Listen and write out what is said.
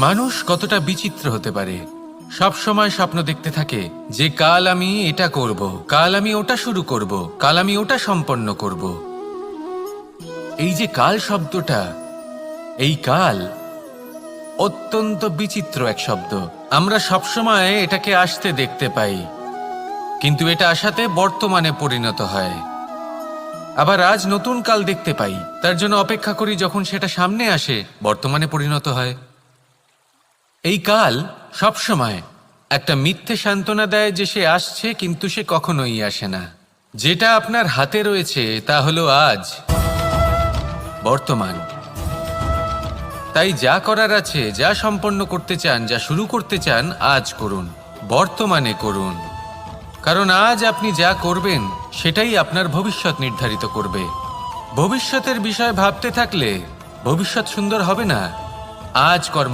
মানুষ কতটা বিচিত্র হতে পারে। সব সময় স্বপ্ন দেখতে থাকে যে কাল আমি এটা করব, কাল আমি ওটা শুরু করব, কাল আমি ওটা সম্পন্ন করব। এই যে কাল শব্দটা, এই কাল অত্যন্ত বিচিত্র এক শব্দ। আমরা সবসময় এটাকে আসতে দেখতে পাই, কিন্তু এটা আসাতে বর্তমানে পরিণত হয়। আবার আজ নতুন কাল দেখতে পাই, তার জন্য অপেক্ষা করি, যখন সেটা সামনে আসে বর্তমানে পরিণত হয়। এই কাল সবসময় একটা মিথ্যে সান্ত্বনা দেয় যে সে আসছে, কিন্তু সে কখনোই আসে না। যেটা আপনার হাতে রয়েছে তা হলো আজ, বর্তমান। তাই যা করার আছে, যা সম্পন্ন করতে চান, যা শুরু করতে চান, আজ করুন, বর্তমানে করুন। কারণ আজ আপনি যা করবেন সেটাই আপনার ভবিষ্যৎ নির্ধারিত করবে। ভবিষ্যতের বিষয় ভাবতে থাকলে ভবিষ্যৎ সুন্দর হবে না। আজ কর্ম